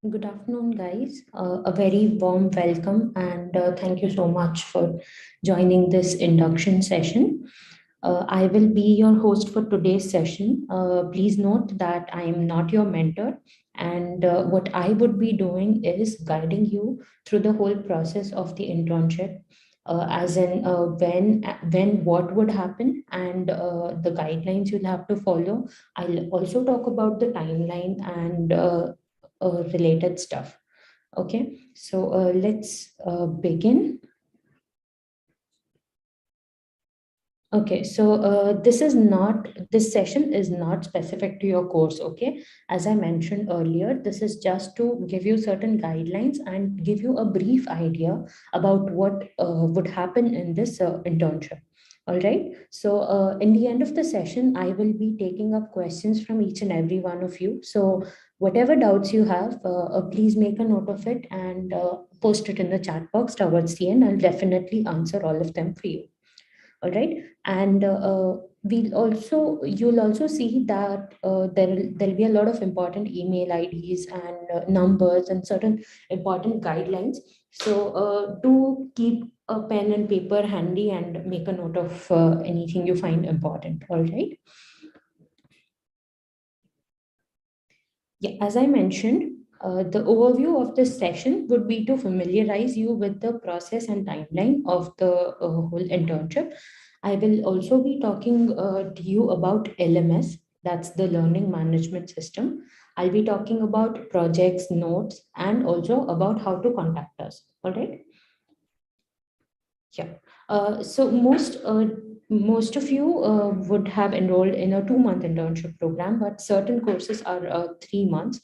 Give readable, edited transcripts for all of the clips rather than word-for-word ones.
Good afternoon, guys. A very warm welcome and thank you so much for joining this induction session. I will be your host for today's session. Please note that I am not your mentor, and what I would be doing is guiding you through the whole process of the internship, as in when what would happen, and the guidelines you'll have to follow. I'll also talk about the timeline and related stuff. Okay, so let's begin. Okay, so this session is not specific to your course. Okay, as I mentioned earlier, this is just to give you certain guidelines and give you a brief idea about what would happen in this internship. All right, so in the end of the session, I will be taking up questions from each and every one of you. So, whatever doubts you have, please make a note of it and post it in the chat box towards the end. I'll definitely answer all of them for you. All right, and you'll also see that there'll be a lot of important email IDs and numbers and certain important guidelines. So do keep a pen and paper handy and make a note of anything you find important. All right. Yeah, as I mentioned, the overview of this session would be to familiarize you with the process and timeline of the whole internship. I will also be talking to you about LMS, that's the Learning Management System. I'll be talking about projects, notes, and also about how to contact us. All right. Yeah. So most of you would have enrolled in a 2 month internship program, but certain courses are 3 months.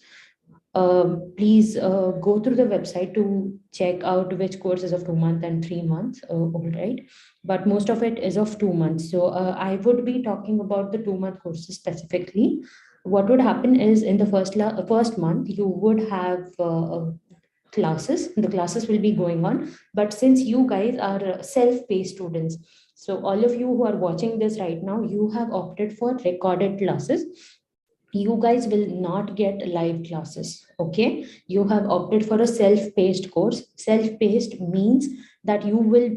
Please go through the website to check out which courses of 2 months and 3 months. All right, but most of it is of 2 months. So I would be talking about the 2 month courses specifically. What would happen is in the first month you would have classes. The classes will be going on, but since you guys are self-paced students, so all of you who are watching this right now, you have opted for recorded classes. You guys will not get live classes. Okay, you have opted for a self-paced course. Self-paced means that you will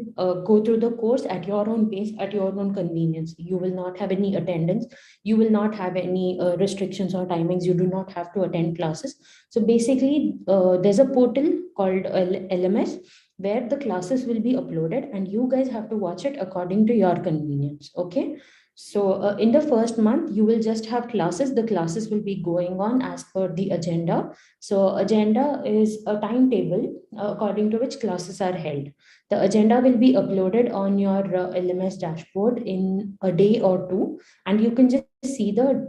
go through the course at your own pace, at your own convenience. You will not have any attendance, you will not have any restrictions or timings. You do not have to attend classes. So basically there's a portal called LMS where the classes will be uploaded and you guys have to watch it according to your convenience. Okay, so in the first month, you will just have classes. The classes will be going on as per the agenda. So agenda is a timetable according to which classes are held. The agenda will be uploaded on your LMS dashboard in a day or two, and you can just see the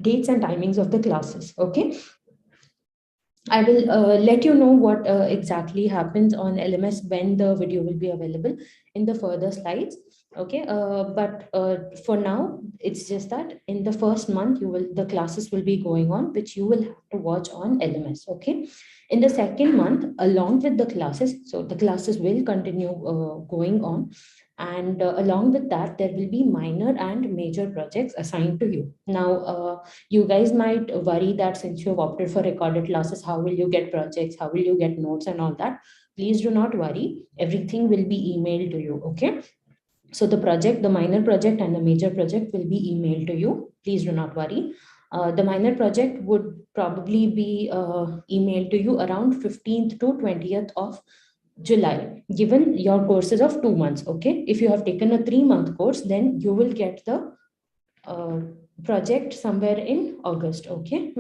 dates and timings of the classes. Okay, I will let you know what exactly happens on LMS when the video will be available in the further slides. Okay, but for now, it's just that in the first month, the classes will be going on, which you will have to watch on LMS. Okay, in the second month, along with the classes, so the classes will continue going on, and along with that, there will be minor and major projects assigned to you. Now, you guys might worry that since you have opted for recorded classes, how will you get projects, how will you get notes and all that. Please do not worry, everything will be emailed to you. Okay, so the minor project and the major project will be emailed to you. Please do not worry. The minor project would probably be emailed to you around 15th to 20th of July, given your courses of 2 months. Okay, if you have taken a 3 month course, then you will get the uh, project somewhere in August. Okay,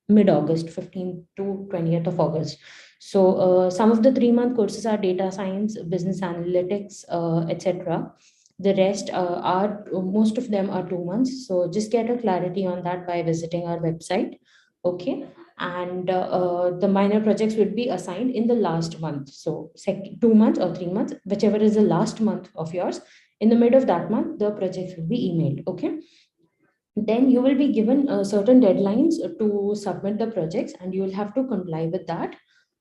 mid August, 15th to 20th of August. So some of the 3 month courses are data science, business analytics, etc. The rest are most of them are 2 months. So just get a clarity on that by visiting our website. Okay, and the minor projects would be assigned in the last month. So 2 months or 3 months, whichever is the last month of yours, in the mid of that month the projects will be emailed. Okay, then you will be given certain deadlines to submit the projects and you will have to comply with that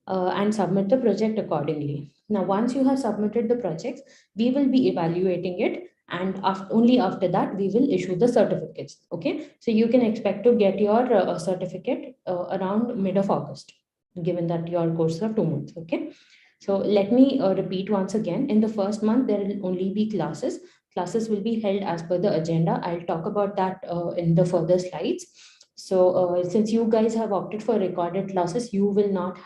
and submit the project accordingly. Now once you have submitted the projects, we will be evaluating it, and only after that we will issue the certificates. Okay, so you can expect to get your certificate around mid of August. given that your courses are 2 months. Okay. So let me repeat once again. In the first month, there will only be classes. Classes will be held as per the agenda. I'll talk about that in the further slides. So since you guys have opted for recorded classes, you will not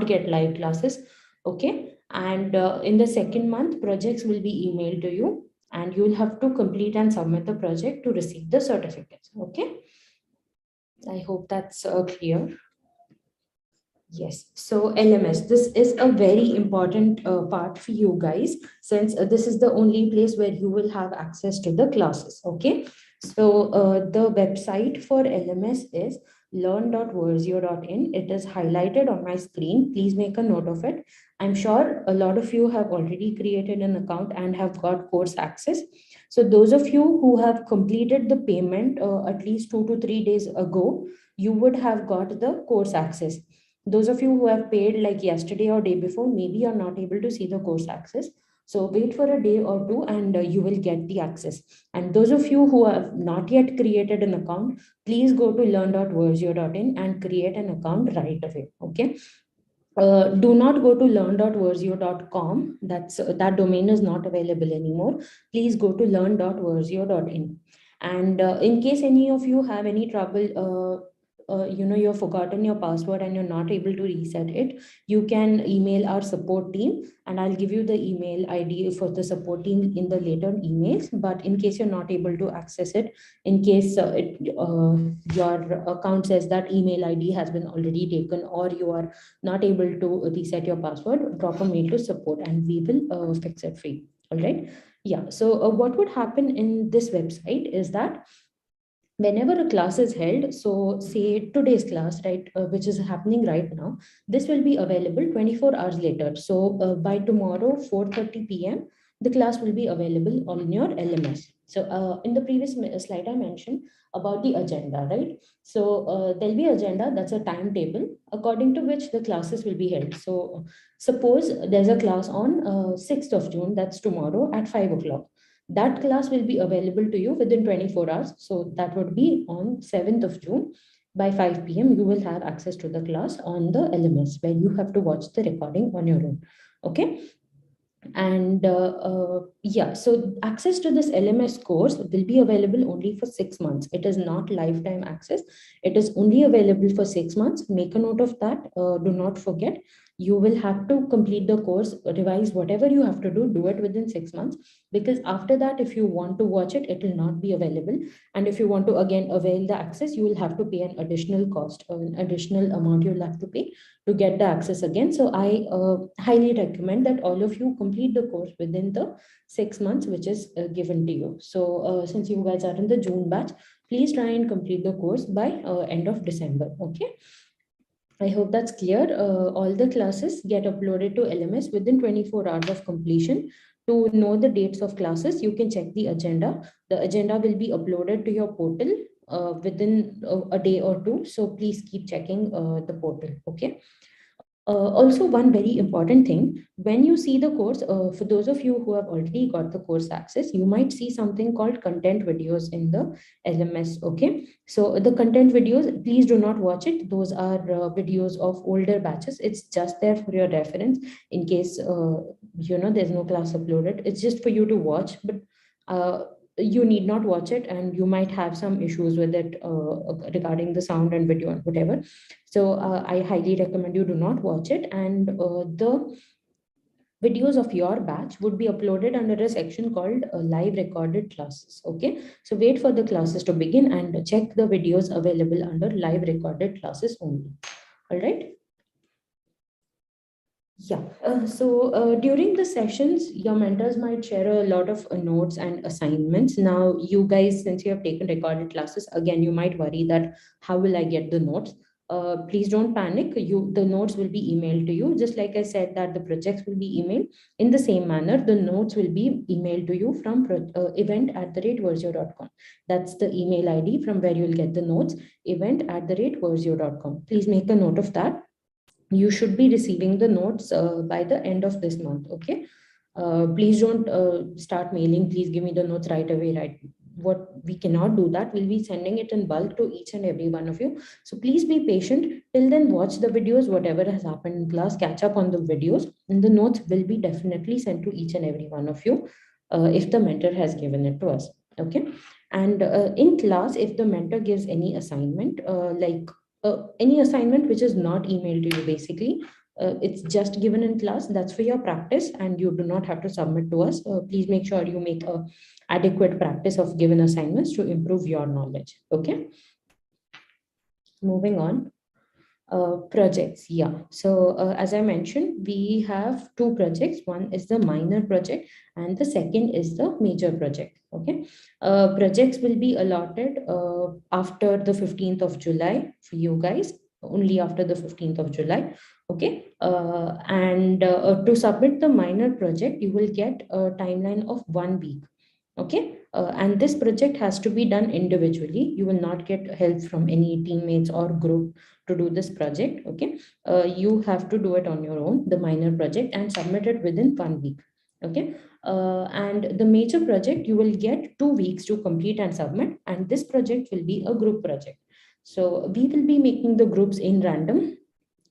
get live classes. Okay. And in the second month, projects will be emailed to you, and you will have to complete and submit the project to receive the certificates. Okay. I hope that's clear. Yes, so LMS, this is a very important part for you guys, since this is the only place where you will have access to the classes. Okay, so the website for LMS is learn.verzeo.in. It is highlighted on my screen. Please make a note of it. I'm sure a lot of you have already created an account and have got course access. So those of you who have completed the payment at least 2 to 3 days ago, you would have got the course access. Those of you who have paid like yesterday or day before, maybe you're not able to see the course access. So wait for a day or two, and you will get the access. And those of you who have not yet created an account, please go to learn.verzeo.in and create an account right away. Okay. Do not go to learn.verzeo.com. That domain is not available anymore. Please go to learn.verzeo.in. And in case any of you have any trouble, you've forgotten your password and you're not able to reset it, you can email our support team, and I'll give you the email ID for the support team in the later emails. But in case you're not able to access it, in case your account says that email ID has been already taken, or you are not able to reset your password, drop a mail to support and we will fix it for you. All right. Yeah. So what would happen in this website is that whenever a class is held, so say today's class, right, which is happening right now, this will be available 24 hours later. So by tomorrow 4:30 p.m. the class will be available on your LMS. So in the previous slide I mentioned about the agenda, right? So there'll be agenda, that's a timetable according to which the classes will be held. So suppose there's a class on 6th of June, that's tomorrow at 5 o'clock. That class will be available to you within 24 hours. So that would be on 7th of June by 5 p.m. You will have access to the class on the LMS where you have to watch the recording on your own. Okay. And yeah, so access to this LMS course will be available only for 6 months. It is not lifetime access. It is only available for 6 months. Make a note of that. Do not forget. You will have to complete the course, revise whatever you have to do it within 6 months. Because after that, if you want to watch it, it will not be available. And if you want to again avail the access, you will have to pay an additional cost, or an additional amount you'll have to pay to get the access again. So I highly recommend that all of you complete the course within the 6 months which is given to you. So since you guys are in the June batch, please try and complete the course by end of December. Okay. I hope that's clear. All the classes get uploaded to LMS within 24 hours of completion. To know the dates of classes, you can check the agenda. The agenda will be uploaded to your portal within a day or two. So please keep checking the portal. Okay. Also, one very important thing, when you see the course, for those of you who have already got the course access, you might see something called content videos in the LMS. Okay. So the content videos, please do not watch it. Those are videos of older batches. It's just there for your reference in case, there's no class uploaded. It's just for you to watch, but you need not watch it, and you might have some issues with it regarding the sound and video and whatever. So I highly recommend you do not watch it. And the videos of your batch would be uploaded under a section called live recorded classes. Okay. So wait for the classes to begin and check the videos available under live recorded classes only. All right. Yeah. So during the sessions, your mentors might share a lot of notes and assignments. Now, you guys, since you have taken recorded classes, again, you might worry that how will I get the notes? Please don't panic. The notes will be emailed to you. Just like I said that the projects will be emailed, in the same manner, the notes will be emailed to you from event@verzeo.com. That's the email ID from where you'll get the notes, event@verzeo.com. Please make a note of that. You should be receiving the notes by the end of this month. Okay. Please don't start mailing, please give me the notes right away, right? what we cannot do that. We'll be sending it in bulk to each and every one of you. So please be patient. Till then, watch the videos, whatever has happened in class, catch up on the videos, and the notes will be definitely sent to each and every one of you, if the mentor has given it to us. Okay. And in class, if the mentor gives any assignment, any assignment which is not emailed to you, basically, it's just given in class, that's for your practice, and you do not have to submit to us. Please make sure you make a adequate practice of given assignments to improve your knowledge. Okay. Moving on. Projects, yeah. So as I mentioned, we have two projects. One is the minor project, and the second is the major project. Okay. Projects will be allotted after the 15th of July for you guys, only after the 15th of July. Okay. And to submit the minor project, you will get a timeline of 1 week. Okay. And this project has to be done individually. You will not get help from any teammates or group to do this project. Okay. You have to do it on your own, the minor project, and submit it within 1 week. Okay. And the major project, you will get 2 weeks to complete and submit, and this project will be a group project. So we will be making the groups in random.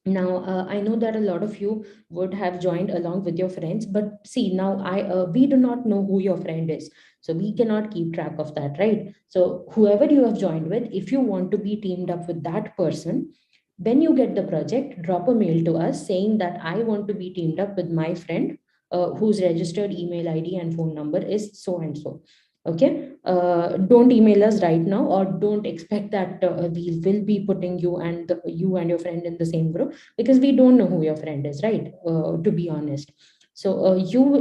Now, I know that a lot of you would have joined along with your friends, but see, now we do not know who your friend is, so we cannot keep track of that, right? So whoever you have joined with, if you want to be teamed up with that person, when you get the project, drop a mail to us saying that I want to be teamed up with my friend, whose registered email ID and phone number is so and so. Okay. Don't email us right now, or don't expect that we will be putting you and your friend in the same group, because we don't know who your friend is, right? To be honest. So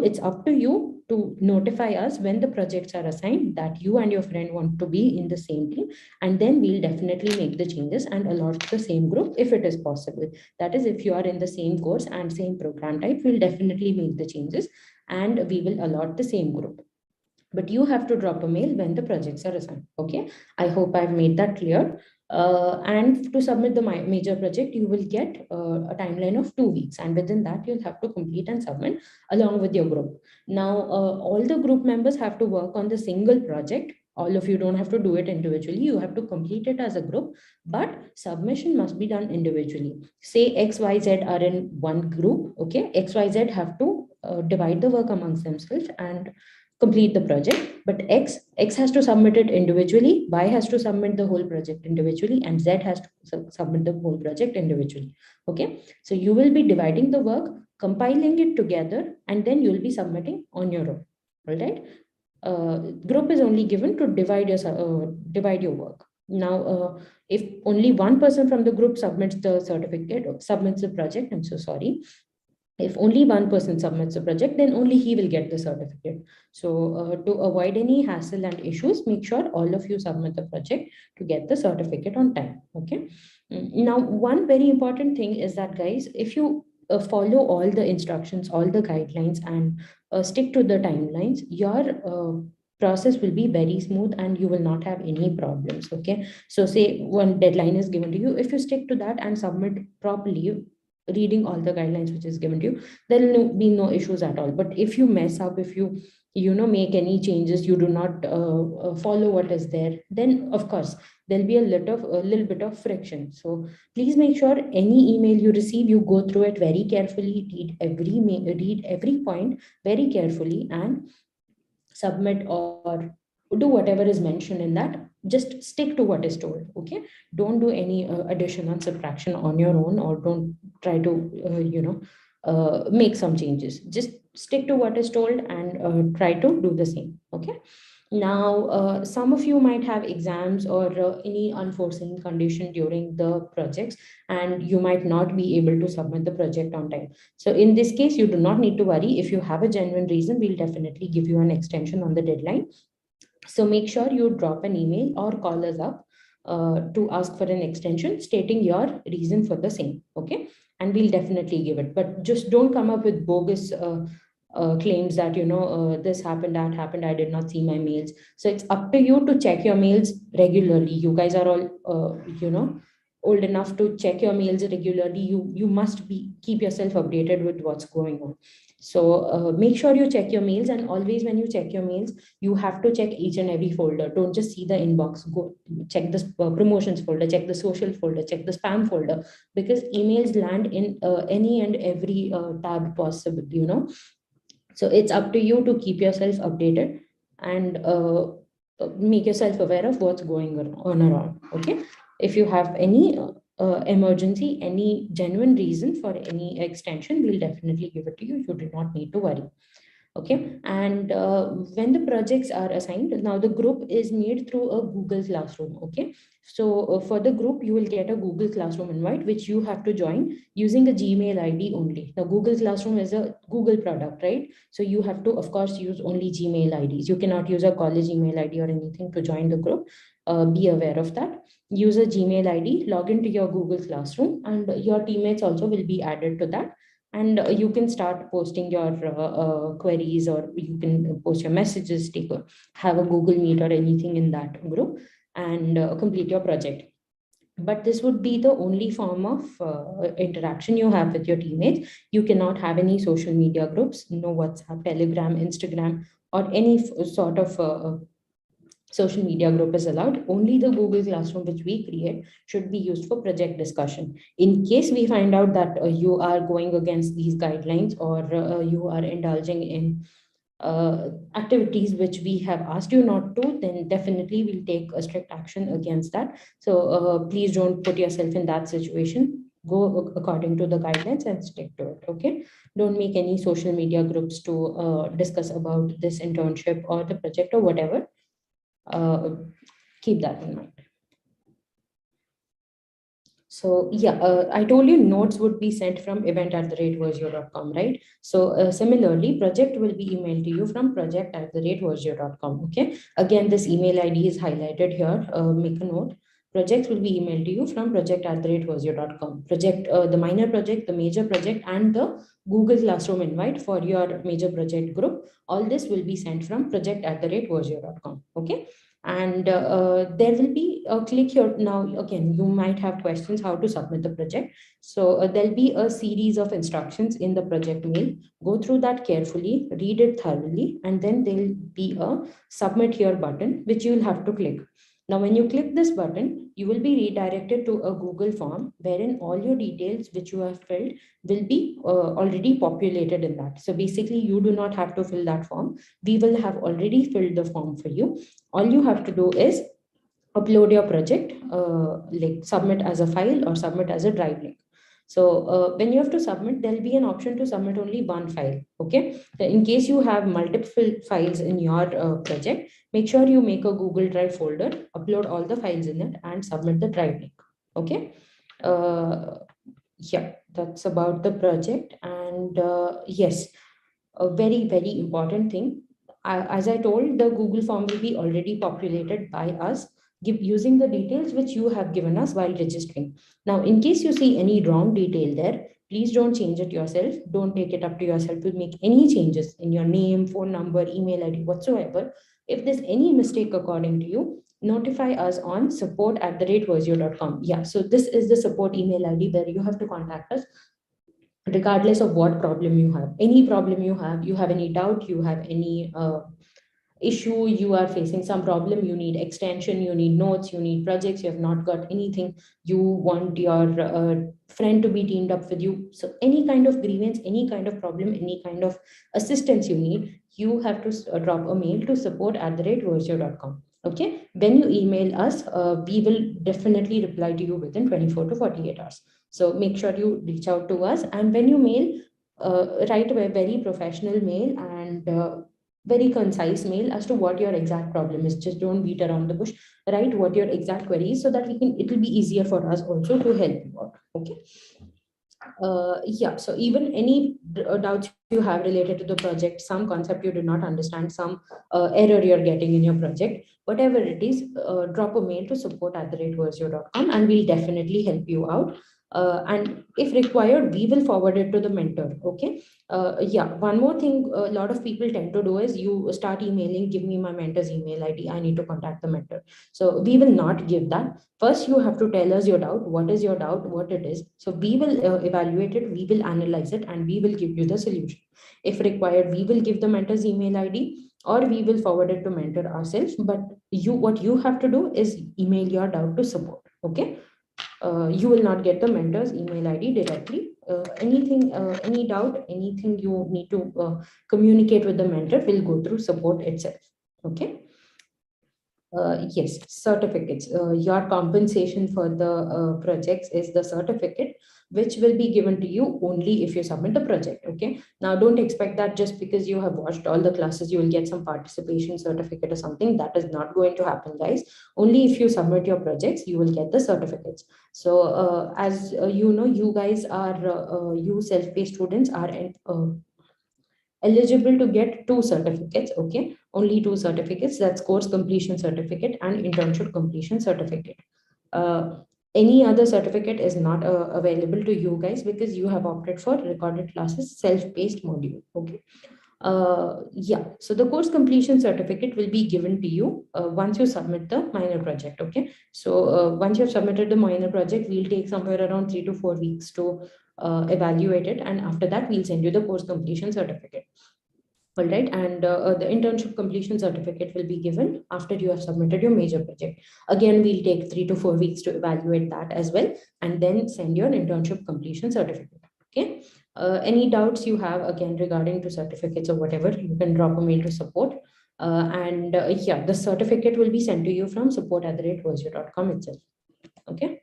it's up to you to notify us when the projects are assigned that you and your friend want to be in the same team, and then we'll definitely make the changes and allot the same group if it is possible. That is, if you are in the same course and same program type, we'll definitely make the changes and we will allot the same group. But you have to drop a mail when the projects are assigned. Okay. I hope I've made that clear. And to submit the major project, you will get a timeline of 2 weeks, and within that, you'll have to complete and submit along with your group. Now, all the group members have to work on the single project. All of you don't have to do it individually. You have to complete it as a group, but submission must be done individually. Say XYZ are in one group. Okay. XYZ have to divide the work amongst themselves and complete the project, but x has to submit it individually, y has to submit the whole project individually, and z has to submit the whole project individually. Okay. So you will be dividing the work, compiling it together, and then you'll be submitting on your own. All right. Group is only given to divide your work. Now, if only one person from the group submits the certificate or submits the project, I'm so sorry, if only one person submits a project, then only he will get the certificate. So to avoid any hassle and issues, make sure all of you submit the project to get the certificate on time. Okay. Now, one very important thing is that, guys, if you follow all the instructions, all the guidelines, and stick to the timelines, your process will be very smooth and you will not have any problems. Okay. So say one deadline is given to you, if you stick to that and submit properly, reading all the guidelines which is given to you, there will be no issues at all. But if you mess up, if you make any changes, you do not follow what is there, then of course there'll be a little bit of friction. So please make sure any email you receive, you go through it very carefully, read every point very carefully, and submit or do whatever is mentioned in that. Just stick to what is told. Okay. Don't do any addition and subtraction on your own, or don't try to make some changes. Just stick to what is told and try to do the same. Okay. Now, some of you might have exams or any unforeseen condition during the projects, and you might not be able to submit the project on time. So in this case, you do not need to worry. If you have a genuine reason, we'll definitely give you an extension on the deadline. So make sure you drop an email or call us up to ask for an extension stating your reason for the same. Okay. And we'll definitely give it. But just don't come up with bogus claims that, this happened, that happened, I did not see my mails. So it's up to you to check your mails regularly. You guys are all, old enough to check your mails regularly, you must be keep yourself updated with what's going on. So make sure you check your mails, and always when you check your mails, you have to check each and every folder. Don't just see the inbox. Go check the promotions folder, check the social folder, check the spam folder, because emails land in any and every tab possible, so it's up to you to keep yourself updated and make yourself aware of what's going on around. Okay. If you have any emergency, any genuine reason for any extension, we'll definitely give it to you. You do not need to worry. Okay. And when the projects are assigned, now the group is made through a Google Classroom. Okay. So for the group, you will get a Google Classroom invite, which you have to join using a Gmail ID only. Now, Google Classroom is a Google product, right? So you have to, of course, use only Gmail IDs. You cannot use a college email ID or anything to join the group. Be aware of that. Use a Gmail ID, log into your Google Classroom, and your teammates also will be added to that. And you can start posting your queries, or you can post your messages, have a Google Meet or anything in that group, and complete your project. But this would be the only form of interaction you have with your teammates. You cannot have any social media groups, no WhatsApp, Telegram, Instagram, or any sort of social media group is allowed. Only the Google Classroom which we create should be used for project discussion. In case we find out that you are going against these guidelines, or you are indulging in activities which we have asked you not to, then definitely we'll take a strict action against that. So please don't put yourself in that situation. Go according to the guidelines and stick to it. Okay. Don't make any social media groups to discuss about this internship or the project or whatever. Keep that in mind. So yeah, I told you notes would be sent from event@verzeo.com, right? So similarly, project will be emailed to you from project@verzeo.com. Okay. Again, this email ID is highlighted here. Make a note. Projects will be emailed to you from project@verzeo.com. Project, the minor project, the major project, and the Google Classroom invite for your major project group. All this will be sent from project@verzeo.com. Okay. And there will be a click here. Now again, you might have questions how to submit the project. So there'll be a series of instructions in the project mail. Go through that carefully, read it thoroughly, and then there'll be a submit here button which you'll have to click. Now when you click this button, you will be redirected to a Google form wherein all your details which you have filled will be already populated in that. So basically you do not have to fill that form. We will have already filled the form for you. All you have to do is upload your project, like submit as a file or submit as a drive link. So when you have to submit, there'll be an option to submit only one file. Okay. So in case you have multiple files in your project, make sure you make a Google Drive folder, upload all the files in it, and submit the drive link. Okay. Yeah, that's about the project. And yes, a very, very important thing. As I told, the Google form will be already populated by us, using the details which you have given us while registering. Now, in case you see any wrong detail there, please don't change it yourself. Don't take it up to yourself to make any changes in your name, phone number, email ID, whatsoever. If there's any mistake according to you, notify us on support@verzeo.com. Yeah, so this is the support email ID where you have to contact us regardless of what problem you have. Any problem you have any doubt, you have any issue, you are facing some problem, you need extension, you need notes, you need projects, you have not got anything, you want your friend to be teamed up with you. So any kind of grievance, any kind of problem, any kind of assistance you need, you have to drop a mail to support@verzeo.com. Okay. When you email us, we will definitely reply to you within 24 to 48 hours. So make sure you reach out to us. And when you mail, write a very professional mail and very concise mail as to what your exact problem is. Just don't beat around the bush. Write what your exact query is so that it will be easier for us also to help you out. Okay. Yeah, so even any doubts you have related to the project, some concept you do not understand, some error you're getting in your project, whatever it is, drop a mail to support@verzeo.com and we'll definitely help you out. And if required, we will forward it to the mentor. Okay. Yeah, one more thing a lot of people tend to do is you start emailing, give me my mentor's email ID, I need to contact the mentor. So we will not give that. First you have to tell us your doubt, what is your doubt, what it is. So we will evaluate it, we will analyze it, and we will give you the solution. If required, we will give the mentor's email ID, or we will forward it to mentor ourselves. But you, what you have to do is email your doubt to support. Okay. You will not get the mentor's email ID directly. Any doubt, anything you need to communicate with the mentor will go through support itself. Okay. Yes, certificates. Your compensation for the projects is the certificate, which will be given to you only if you submit the project. Okay. Now, don't expect that just because you have watched all the classes, you will get some participation certificate or something. That is not going to happen, guys. Only if you submit your projects, you will get the certificates. So, as you know, you guys are, you self-paced students are eligible to get two certificates. Okay, only two certificates. That's course completion certificate and internship completion certificate. uh, any other certificate is not available to you guys because you have opted for recorded classes self-paced module. Okay. Yeah, so the course completion certificate will be given to you once you submit the minor project. Okay, so once you've submitted the minor project, we'll take somewhere around 3 to 4 weeks to evaluate it, and after that we'll send you the course completion certificate. All right, and the internship completion certificate will be given after you have submitted your major project. Again, we'll take 3 to 4 weeks to evaluate that as well, and then send your internship completion certificate. Okay. Any doubts you have again regarding to certificates or whatever, you can drop a mail to support. And yeah, the certificate will be sent to you from support@verzeo.com itself. Okay.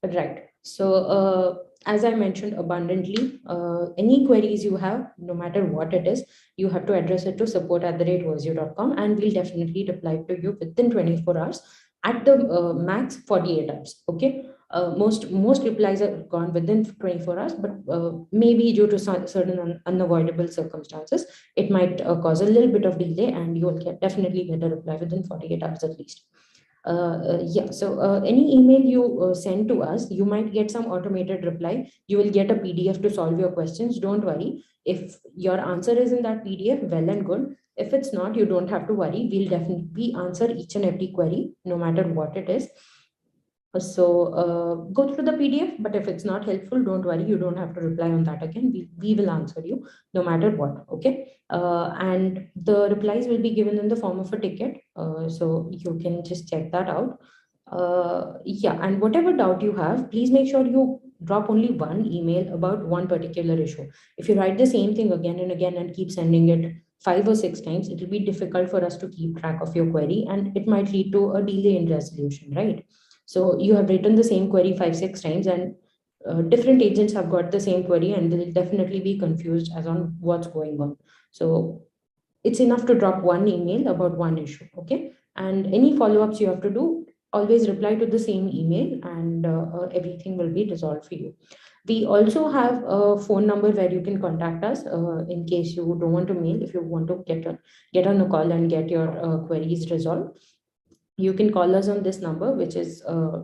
Right. So, as I mentioned abundantly, any queries you have, no matter what it is, you have to address it to support@verzeo.com, and we'll definitely reply to you within 24 hours, at the max 48 hours. Okay. Most replies are gone within 24 hours, but maybe due to certain unavoidable circumstances, it might cause a little bit of delay, and you will definitely get a reply within 48 hours at least. Yeah, so any email you send to us, you might get some automated reply. You will get a PDF to solve your questions. Don't worry. If your answer is in that PDF, well and good. If it's not, you don't have to worry. We'll definitely answer each and every query, no matter what it is. So go through the PDF, but if it's not helpful, don't worry. You don't have to reply on that again. We will answer you no matter what. Okay. And the replies will be given in the form of a ticket. So you can just check that out. Yeah, and whatever doubt you have, please make sure you drop only one email about one particular issue. If you write the same thing again and again and keep sending it 5 or 6 times, it will be difficult for us to keep track of your query, and it might lead to a delay in resolution, right? So you have written the same query 5, 6 times, and different agents have got the same query, and they'll definitely be confused as on what's going on. So it's enough to drop one email about one issue. Okay. And any follow-ups you have to do, always reply to the same email, and everything will be resolved for you. We also have a phone number where you can contact us in case you don't want to mail. If you want to get on a call and get your queries resolved, you can call us on this number, which is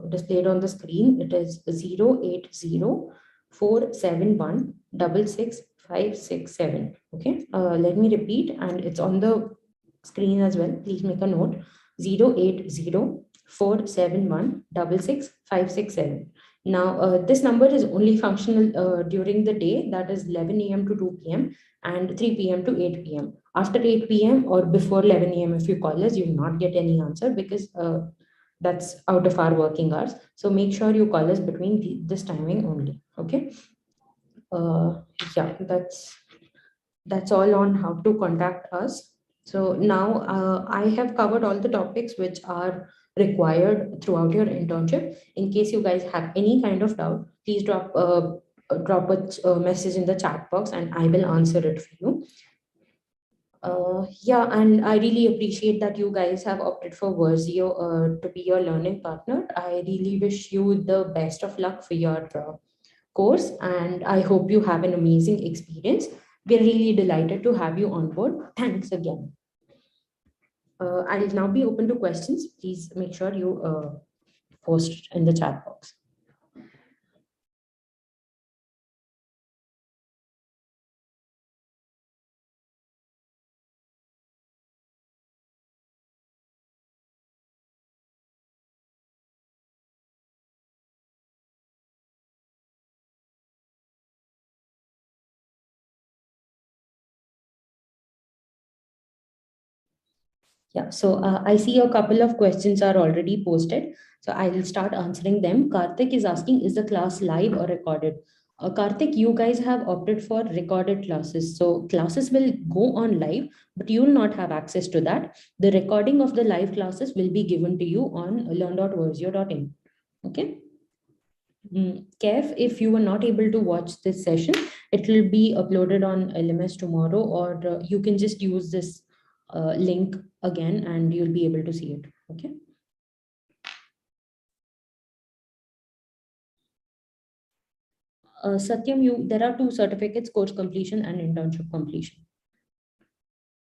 displayed on the screen. It is 080-471-66567. Okay, let me repeat, and it's on the screen as well. Please make a note: 080-471-66567. Now, this number is only functional during the day, that is 11 a.m. to 2 p.m. and 3 p.m. to 8 p.m. After 8 p.m. or before 11 a.m., if you call us, you will not get any answer because that's out of our working hours. So make sure you call us between this timing only. Okay. Uh, yeah, that's all on how to contact us. So now I have covered all the topics which are required throughout your internship. In case you guys have any kind of doubt, please drop a message in the chat box, and I will answer it for you. Yeah, and I really appreciate that you guys have opted for Verzeo to be your learning partner. I really wish you the best of luck for your course, and I hope you have an amazing experience. We're really delighted to have you on board. Thanks again. I'll now be open to questions. Please make sure you post in the chat box. Yeah, so I see a couple of questions are already posted. So I will start answering them. Karthik is asking, is the class live or recorded? Karthik, you guys have opted for recorded classes. So classes will go on live, but you will not have access to that. The recording of the live classes will be given to you on learn.verzeo.in. Okay. Kev, if you were not able to watch this session, it will be uploaded on LMS tomorrow, or you can just use this link again and you'll be able to see it. Okay. Satyam, there are two certificates, course completion and internship completion.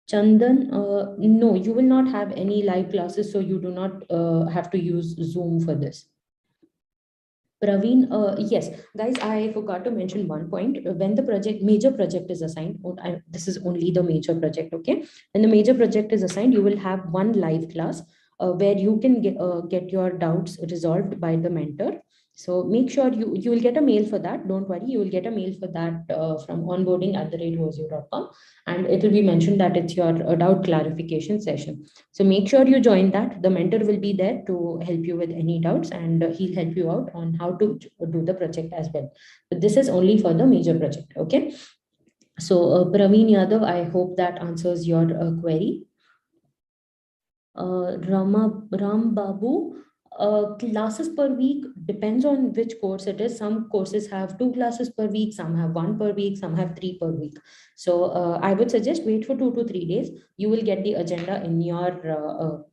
Chandan, no, you will not have any live classes, so you do not have to use Zoom for this. Praveen, yes, guys, I forgot to mention one point. When the major project is assigned, this is only the major project, okay? When the major project is assigned, you will have one live class where you can get your doubts resolved by the mentor. So make sure you will get a mail for that. Don't worry, you will get a mail for that from onboarding@verzeo.com, and it will be mentioned that it's your doubt clarification session. So make sure you join that. The mentor will be there to help you with any doubts, and he'll help you out on how to do the project as well. But this is only for the major project. Okay. So Praveen Yadav, I hope that answers your query. Ram Babu, classes per week depends on which course it is. Some courses have two classes per week, some have one per week, some have three per week. So I would suggest wait for 2 to 3 days. You will get the agenda in your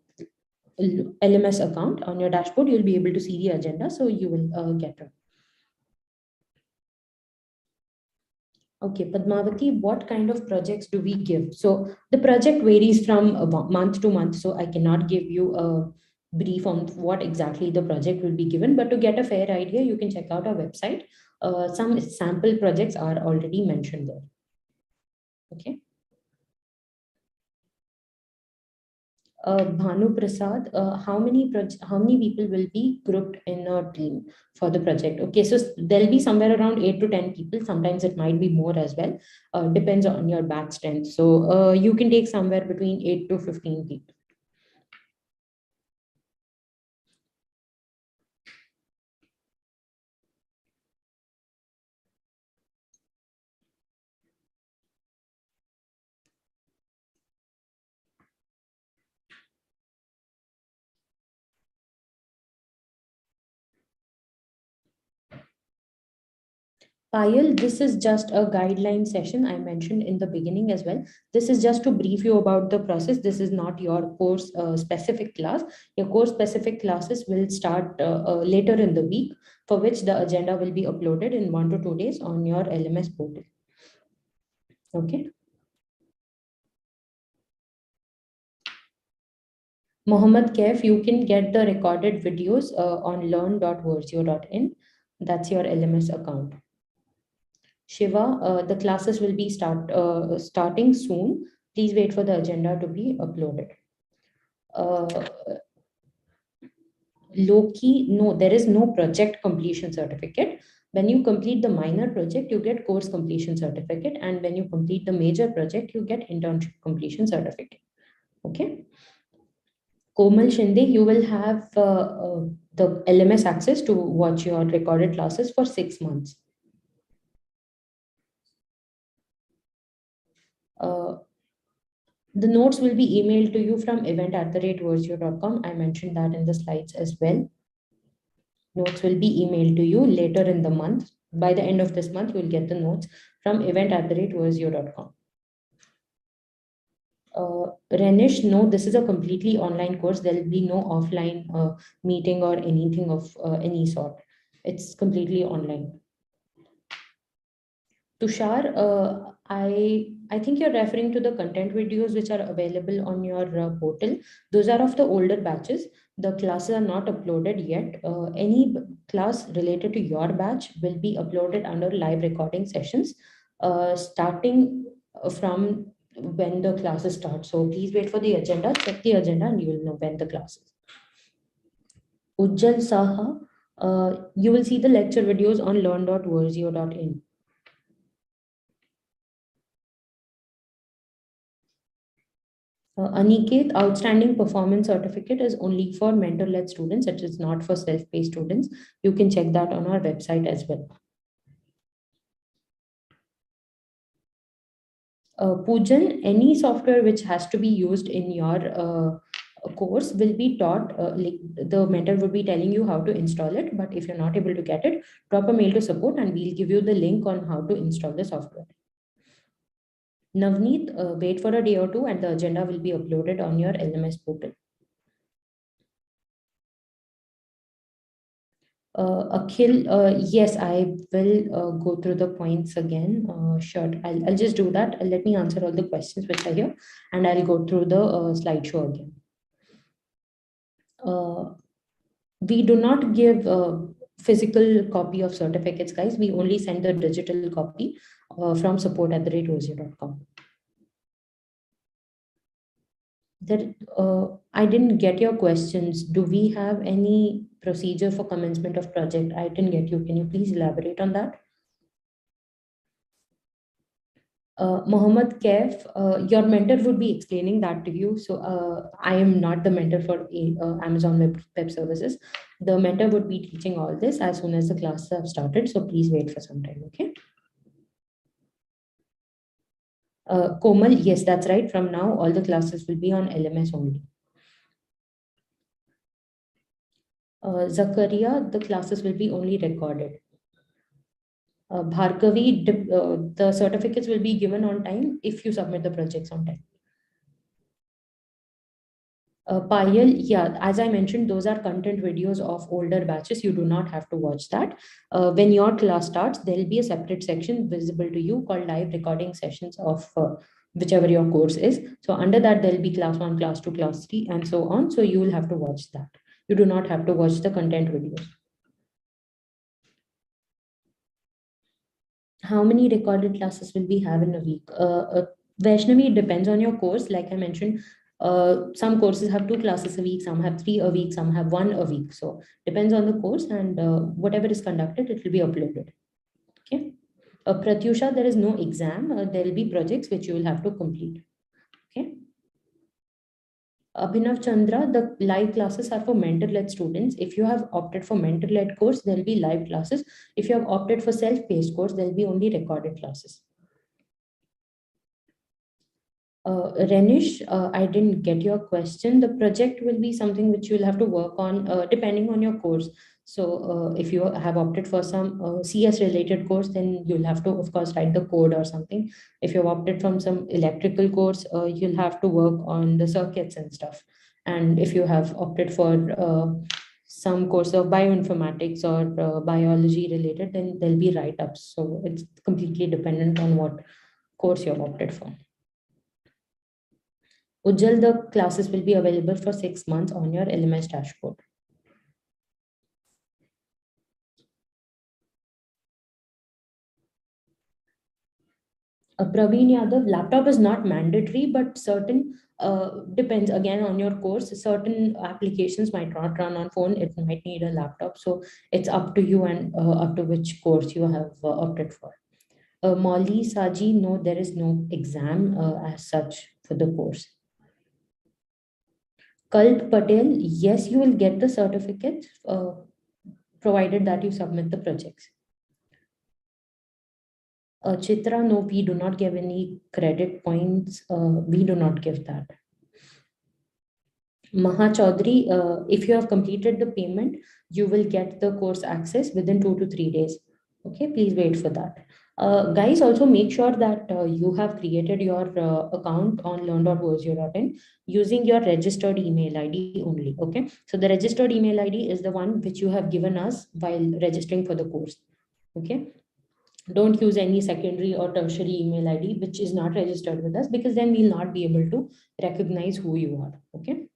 LMS account on your dashboard. You'll be able to see the agenda, so you will get it. Okay, Padmavati, what kind of projects do we give? So the project varies from month to month, so I cannot give you a brief on what exactly the project will be given, but to get a fair idea, you can check out our website. Some sample projects are already mentioned there. Okay. Bhanu Prasad, how many people will be grouped in a team for the project? Okay, so there'll be somewhere around 8 to 10 people. Sometimes it might be more as well. Depends on your batch strength. So you can take somewhere between 8 to 15 people. Payal, this is just a guideline session I mentioned in the beginning as well. This is just to brief you about the process. This is not your course specific class. Your course specific classes will start later in the week, for which the agenda will be uploaded in 1 to 2 days on your LMS portal. Okay. Mohammed Kaif, you can get the recorded videos on learn.verzeo.in. That's your LMS account. Shiva, the classes will be starting soon. Please wait for the agenda to be uploaded. Uh, Loki, no, there is no project completion certificate. When you complete the minor project, you get course completion certificate. And when you complete the major project, you get internship completion certificate. Okay. Komal Shinde, you will have the LMS access to watch your recorded classes for 6 months. Uh, the notes will be emailed to you from event@verzeo.com. I mentioned that in the slides as well. Notes will be emailed to you later in the month. By the end of this month, you will get the notes from event@verzeo.com. Renish, no, this is a completely online course. There will be no offline meeting or anything of any sort. It's completely online. Tushar, I think you're referring to the content videos which are available on your portal. Those are of the older batches. The classes are not uploaded yet. Any class related to your batch will be uploaded under live recording sessions, starting from when the classes start. So please wait for the agenda, check the agenda, and you will know when the classes. Ujjal Saha, you will see the lecture videos on learn.verzeo.in. Aniket, outstanding performance certificate is only for mentor-led students. It is not for self-paced students. You can check that on our website as well. Poojan, any software which has to be used in your course will be taught, like the mentor will be telling you how to install it. But if you're not able to get it, drop a mail to support and we'll give you the link on how to install the software. Navneet, wait for a day or two and the agenda will be uploaded on your LMS portal. Akhil, yes, I will go through the points again. Sure, I'll just do that. Let me answer all the questions which are here and I'll go through the slideshow again. We do not give a physical copy of certificates, guys. We only send the digital copy from support@rosio.com. That I didn't get your questions. Do we have any procedure for commencement of project? I didn't get you. Can you please elaborate on that? Mohammed Kaif, your mentor would be explaining that to you. So I am not the mentor for Amazon Web Services. The mentor would be teaching all this as soon as the classes have started. So please wait for some time, okay? Komal, yes, that's right. From now, all the classes will be on LMS only. Zakaria, the classes will be only recorded. Bhargavi, the certificates will be given on time if you submit the projects on time. Payal, yeah, as I mentioned, those are content videos of older batches. You do not have to watch that. When your class starts, there will be a separate section visible to you called live recording sessions of whichever your course is. So under that, there will be class 1, class 2, class 3, and so on. So you will have to watch that. You do not have to watch the content videos. How many recorded classes will we have in a week? Vaishnavi, it depends on your course. Like I mentioned, some courses have 2 classes a week, some have 3 a week, some have 1 a week. So depends on the course and whatever is conducted, it will be uploaded. Okay. Pratyusha, there is no exam. There will be projects which you will have to complete. Okay. Abhinav Chandra, the live classes are for mentor-led students. If you have opted for mentor-led course, there will be live classes. If you have opted for self-paced course, there will be only recorded classes. Renish, I didn't get your question. The project will be something which you'll have to work on depending on your course. So if you have opted for some CS related course, then you'll have to, of course, write the code or something. If you've opted from some electrical course, you'll have to work on the circuits and stuff. And if you have opted for some course of bioinformatics or biology related, then there'll be write-ups. So it's completely dependent on what course you've opted for. Ujjal, the classes will be available for 6 months on your LMS dashboard. Praveen Yadav, laptop is not mandatory, but certain depends again on your course. Certain applications might not run on phone. It might need a laptop. So it's up to you and up to which course you have opted for. Molly Saji, no, there is no exam as such for the course. Kalp Patel, yes, you will get the certificate provided that you submit the projects. Chitra, no, we do not give any credit points. We do not give that. Maha Chaudhary, if you have completed the payment, you will get the course access within 2 to 3 days. Okay, please wait for that. Guys, also make sure that you have created your account on learn.verzeo.in using your registered email ID only. Okay, so the registered email ID is the one which you have given us while registering for the course. Okay, don't use any secondary or tertiary email ID which is not registered with us, because then we'll not be able to recognize who you are. Okay.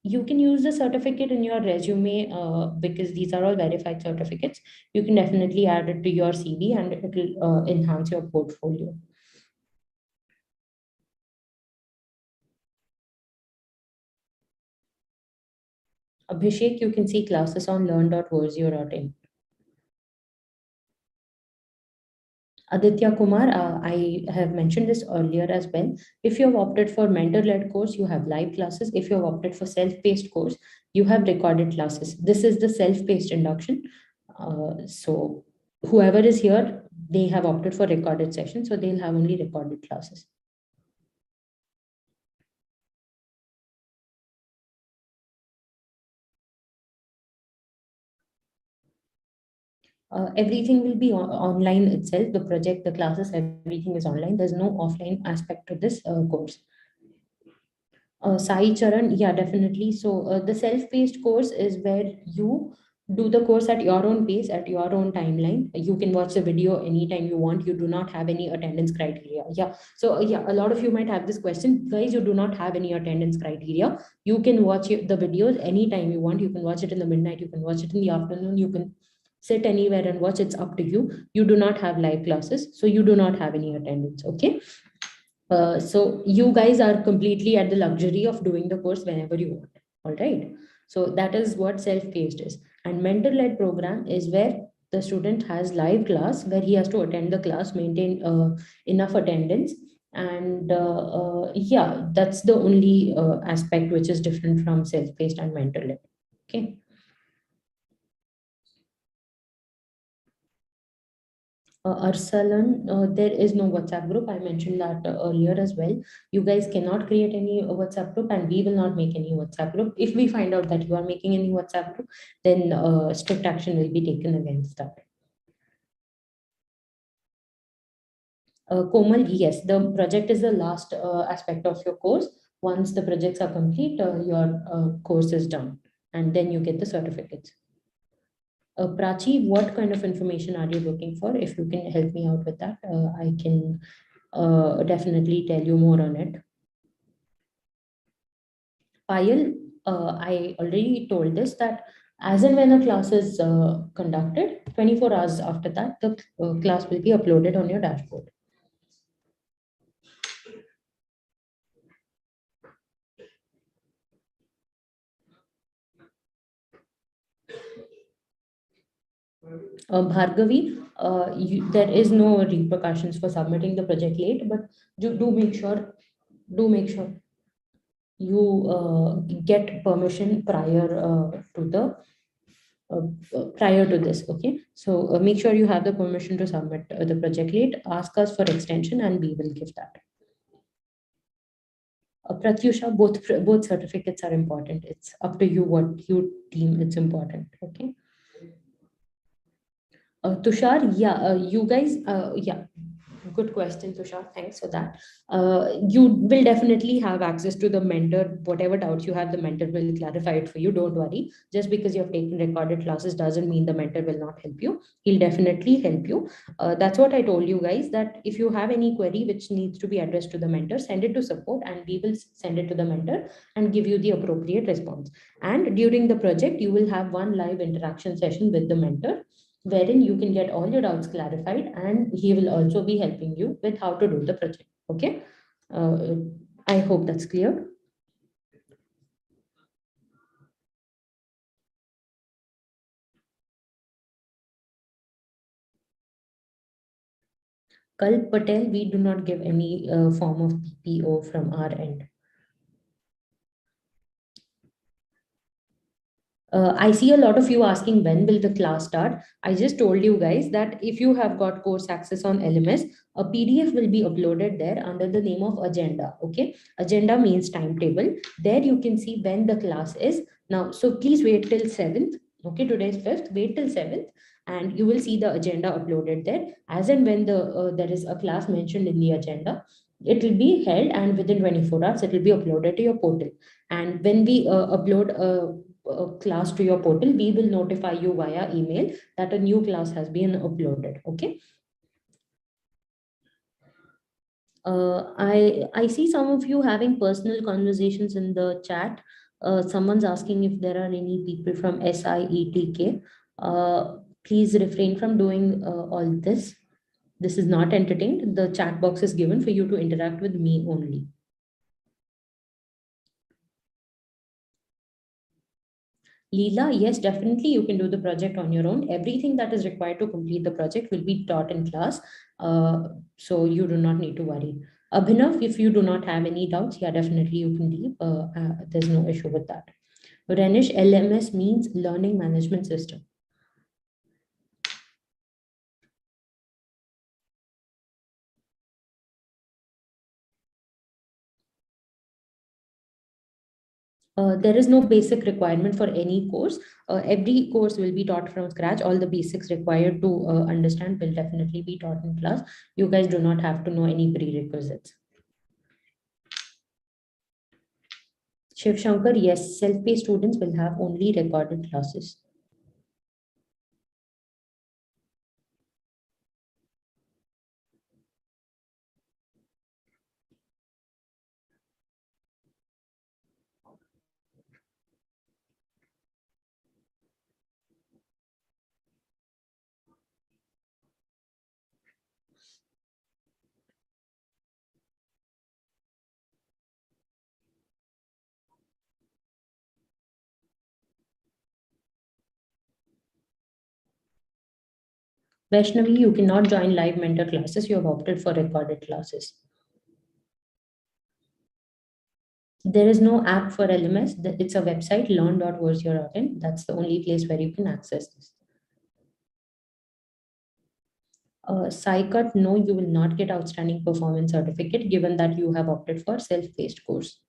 You can use the certificate in your resume because these are all verified certificates. You can definitely add it to your CV and it will enhance your portfolio. Abhishek, you can see classes on learn.verzeo.in. Aditya Kumar, I have mentioned this earlier as well. If you have opted for mentor-led course, you have live classes. If you have opted for self-paced course, you have recorded classes. This is the self-paced induction. So whoever is here, they have opted for recorded session, so they'll have only recorded classes. Everything will be online itself. The project, the classes, everything is online. There's no offline aspect to this course. Sai Charan, yeah, definitely. So the self-paced course is where you do the course at your own pace, at your own timeline. You can watch the video anytime you want. You do not have any attendance criteria. Yeah. So yeah, a lot of you might have this question, guys. You do not have any attendance criteria. You can watch the videos anytime you want. You can watch it in the midnight. You can watch it in the afternoon. You can sit anywhere and watch. It's up to you. You do not have live classes, so you do not have any attendance. Okay. So you guys are completely at the luxury of doing the course whenever you want. All right. So that is what self-paced is. And mentor-led program is where the student has live class where he has to attend the class, maintain enough attendance. And yeah, that's the only aspect which is different from self-paced and mentor-led. Okay. Arsalan, there is no WhatsApp group. I mentioned that earlier as well. You guys cannot create any WhatsApp group, and we will not make any WhatsApp group. If we find out that you are making any WhatsApp group, then strict action will be taken against that. Komal, yes, the project is the last aspect of your course. Once the projects are complete, your course is done, and then you get the certificates. Prachi, what kind of information are you looking for? If you can help me out with that, I can definitely tell you more on it. Payal, I already told this that as and when a class is conducted, 24 hours after that, the class will be uploaded on your dashboard. Bhargavi, there is no repercussions for submitting the project late, but do make sure you get permission uh, prior to this. Okay, so make sure you have the permission to submit the project late. Ask us for extension, and we will give that. Pratyusha, both certificates are important. It's up to you what you deem it's important. Okay. Tushar, yeah, you guys, yeah, good question, Tushar. Thanks for that. You will definitely have access to the mentor. Whatever doubts you have, the mentor will clarify it for you. Don't worry. Just because you have taken recorded classes doesn't mean the mentor will not help you. He'll definitely help you. That's what I told you guys, that if you have any query which needs to be addressed to the mentor, send it to support and we will send it to the mentor and give you the appropriate response. And during the project, you will have one live interaction session with the mentor wherein you can get all your doubts clarified and he will also be helping you with how to do the project. Okay. Uh, I hope that's clear. Kalp Patel, we do not give any form of PPO from our end. I see a lot of you asking when will the class start. I just told you guys that if you have got course access on LMS, a PDF will be uploaded there under the name of agenda. Okay, agenda means timetable. There you can see when the class is now. So please wait till 7th. Okay, today is 5th. Wait till 7th, and you will see the agenda uploaded there. As and when there is a class mentioned in the agenda, it will be held, and within 24 hours it will be uploaded to your portal. And when we upload class to your portal, we will notify you via email that a new class has been uploaded. Okay. I see some of you having personal conversations in the chat. Someone's asking if there are any people from SIETK. Please refrain from doing all this. This is not entertained. The chat box is given for you to interact with me only. Leela, yes, definitely you can do the project on your own. Everything that is required to complete the project will be taught in class. So you do not need to worry. Abhinav, if you do not have any doubts, yeah, definitely you can leave. There's no issue with that. Renish, LMS means Learning Management System. There is no basic requirement for any course. Every course will be taught from scratch. All the basics required to understand will definitely be taught in class. You guys do not have to know any prerequisites. Shiv Shankar, yes, self-paced students will have only recorded classes. Vaishnavi, you cannot join live mentor classes. You have opted for recorded classes. There is no app for LMS. It's a website, learn.verzeo.in. That's the only place where you can access this. Psycut, no, you will not get outstanding performance certificate given that you have opted for self-paced course.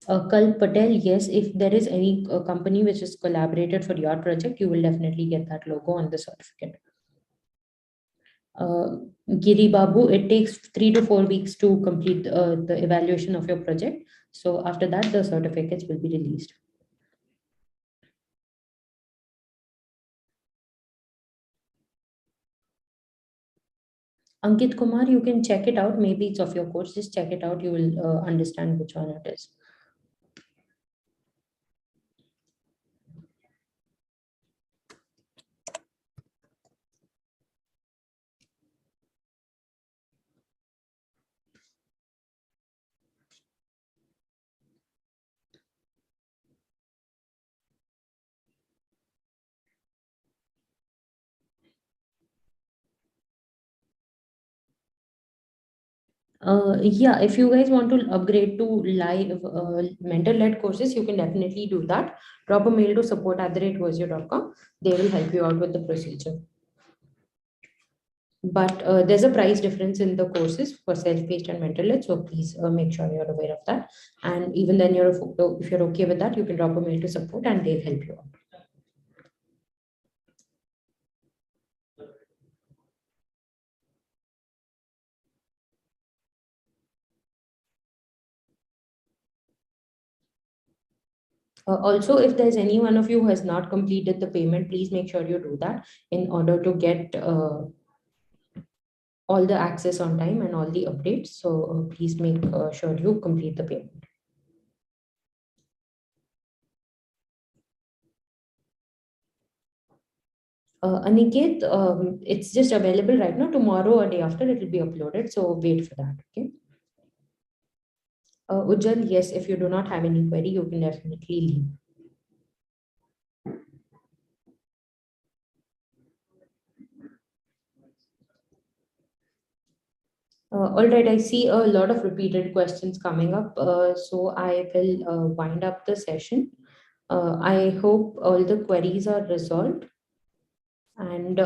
Kalp Patel, yes, if there is any company which is collaborated for your project, you will definitely get that logo on the certificate. Uh, Giri Babu, it takes 3 to 4 weeks to complete the evaluation of your project. So after that, the certificates will be released. Ankit Kumar, you can check it out. Maybe it's of your course. Just check it out. You will understand which one it is. Yeah, if you guys want to upgrade to live mentor-led courses, you can definitely do that. Drop a mail to support@verzeo.com. They will help you out with the procedure. But there's a price difference in the courses for self-paced and mentor-led, so please make sure you're aware of that. And even then, if you're okay with that, you can drop a mail to support and they'll help you out. Also, if there's any one of you who has not completed the payment, please make sure you do that in order to get all the access on time and all the updates. So please make sure you complete the payment. Aniket, it's just available right now. Tomorrow or day after, it will be uploaded. So wait for that. Okay. Ujjal, yes, if you do not have any query, you can definitely leave. All right, I see a lot of repeated questions coming up. So I will wind up the session. I hope all the queries are resolved. And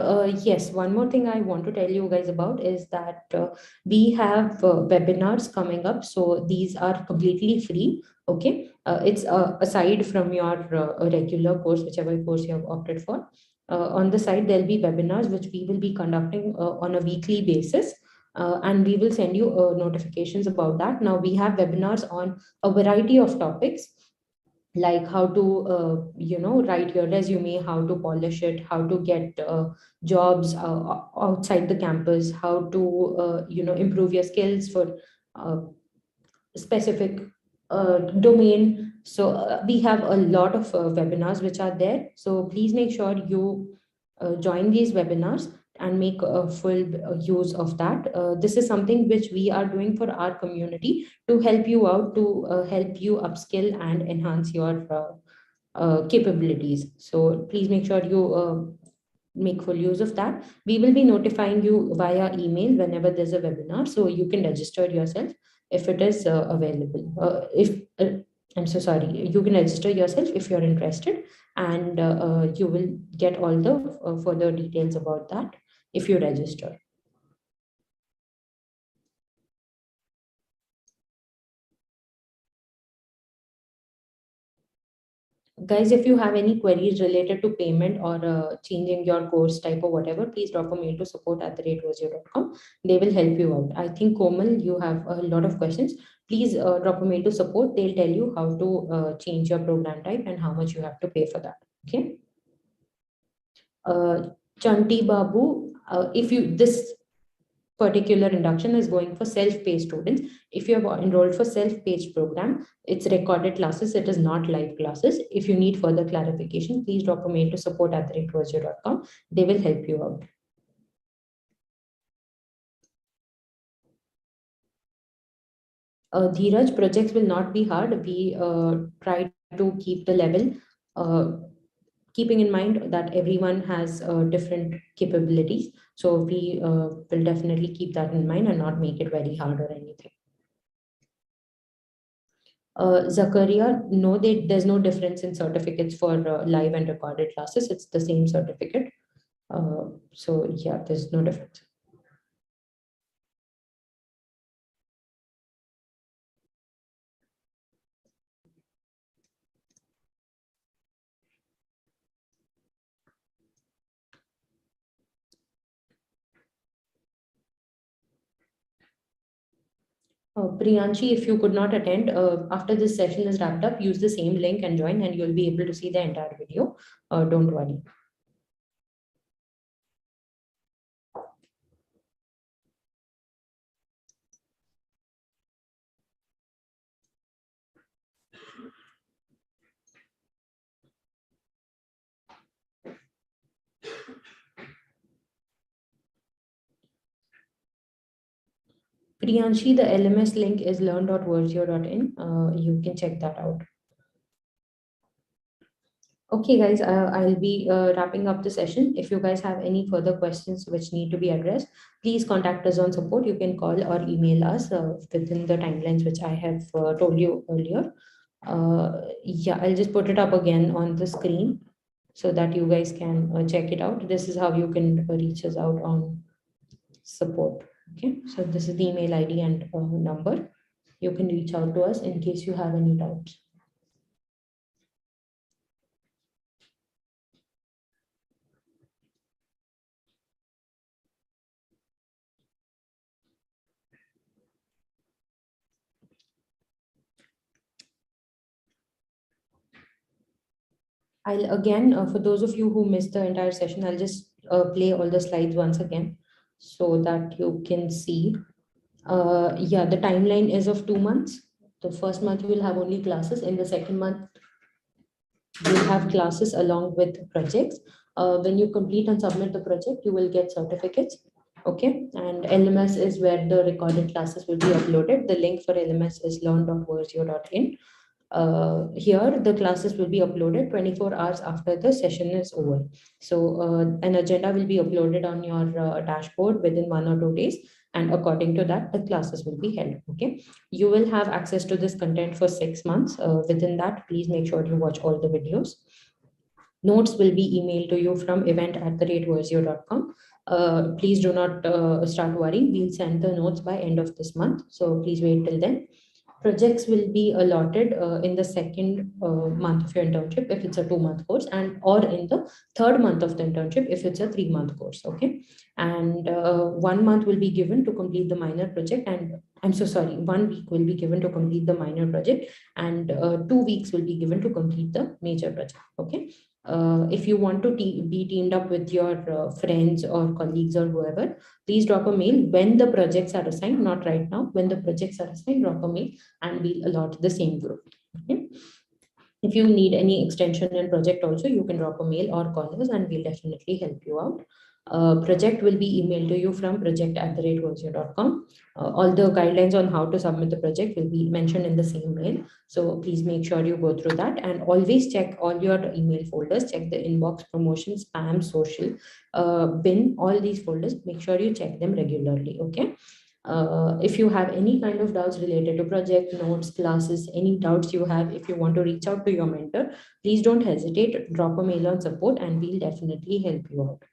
yes, one more thing I want to tell you guys about is that we have webinars coming up. So these are completely free. Okay. It's aside from your regular course, whichever course you have opted for. On the side, there'll be webinars which we will be conducting on a weekly basis. And we will send you notifications about that. Now, we have webinars on a variety of topics like how to write your resume, how to polish it, how to get jobs outside the campus, how to improve your skills for uh, specific domain. So we have a lot of webinars which are there, so please make sure you join these webinars. and make a full use of that. This is something which we are doing for our community to help you out, to help you upskill and enhance your capabilities. So please make sure you make full use of that. We will be notifying you via email whenever there's a webinar, so you can register yourself if it is available. If I'm so sorry, you can register yourself if you're interested, and you will get all the further details about that if you register. Guys, if you have any queries related to payment or changing your course type or whatever, please drop a mail to support@verzeo.com. They will help you out. I think, Komal, you have a lot of questions. Please drop a mail to support. They'll tell you how to change your program type and how much you have to pay for that. Okay. Chanti Babu, if you this particular induction is going for self-paced students. If you have enrolled for self-paced program, it's recorded classes, it is not live classes. If you need further clarification, please drop a mail to support@verzeo.com. They will help you out. Dheeraj, projects will not be hard. We try to keep the level, uh, keeping in mind that everyone has different capabilities. So we will definitely keep that in mind and not make it very hard or anything. Zakaria, no, there's no difference in certificates for live and recorded classes. It's the same certificate. So yeah, there's no difference. Priyanshi, if you could not attend, after this session is wrapped up, use the same link and join, and you'll be able to see the entire video. Don't worry. Priyanshi, the LMS link is learn.verzeo.in. You can check that out. Okay, guys, I'll be wrapping up the session. If you guys have any further questions which need to be addressed, please contact us on support. You can call or email us within the timelines which I have told you earlier. Yeah, I'll just put it up again on the screen so that you guys can check it out. This is how you can reach us out on support. Okay, so this is the email ID and number. You can reach out to us in case you have any doubts. I'll again, for those of you who missed the entire session, I'll just play all the slides once again so that you can see. Yeah, the timeline is of 2 months. The first month you will have only classes. In the second month, you'll have classes along with projects. When you complete and submit the project, you will get certificates. Okay, and LMS is where the recorded classes will be uploaded. The link for LMS is learn.verzeo.in. Here the classes will be uploaded 24 hours after the session is over. So an agenda will be uploaded on your dashboard within 1 or 2 days, and according to that the classes will be held. Okay, you will have access to this content for 6 months. Within that, please make sure you watch all the videos. Notes will be emailed to you from event@verzeo.com. Please do not start worrying. We'll send the notes by end of this month, so please wait till then. Projects will be allotted in the second month of your internship if it's a 2 month course, and or in the third month of the internship if it's a 3 month course. Okay, and 1 month will be given to complete the minor project, and I'm so sorry, 1 week will be given to complete the minor project, and 2 weeks will be given to complete the major project. Okay, if you want to be teamed up with your friends or colleagues or whoever, please drop a mail when the projects are assigned, not right now. When the projects are assigned, drop a mail and we'll allot the same group. Okay. If you need any extension in project also, you can drop a mail or call us and we'll definitely help you out. Project will be emailed to you from project@verzeo.com. All the guidelines on how to submit the project will be mentioned in the same mail. So please make sure you go through that, and always check all your email folders. Check the inbox, promotion, spam, social, bin, all these folders. Make sure you check them regularly. Okay. If you have any kind of doubts related to project, notes, classes, any doubts you have, if you want to reach out to your mentor, please don't hesitate. Drop a mail on support, and we'll definitely help you out.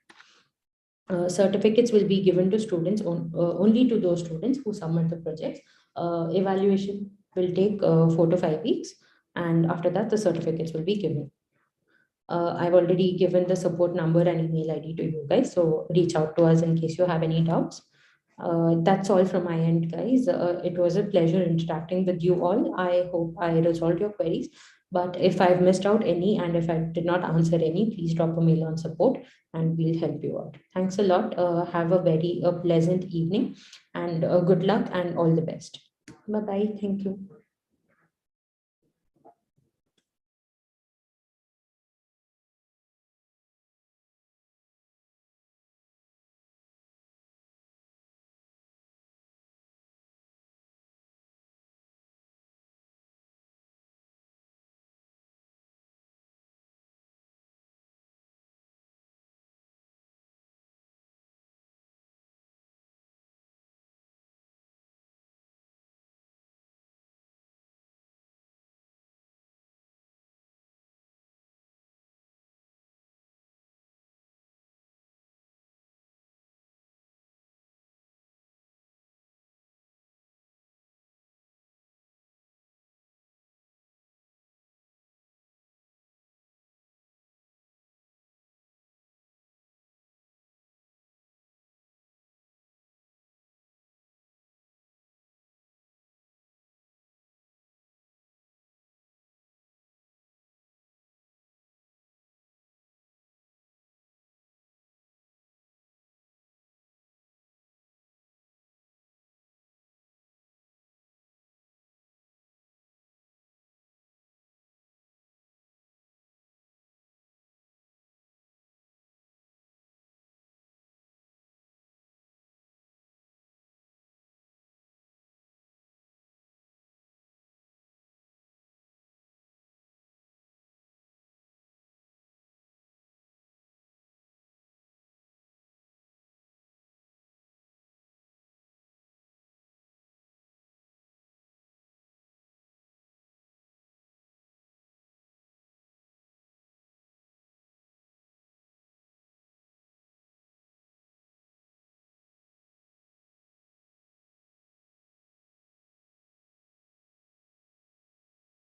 Certificates will be given to students only to those students who submit the projects. Evaluation will take 4 to 5 weeks, and after that, the certificates will be given. I've already given the support number and email ID to you guys, so reach out to us in case you have any doubts. That's all from my end, guys. It was a pleasure interacting with you all. I hope I resolved your queries. But if I've missed out any and if I did not answer any, please drop a mail on support and we'll help you out. Thanks a lot. Have a very pleasant evening, and good luck and all the best. Bye bye. Thank you.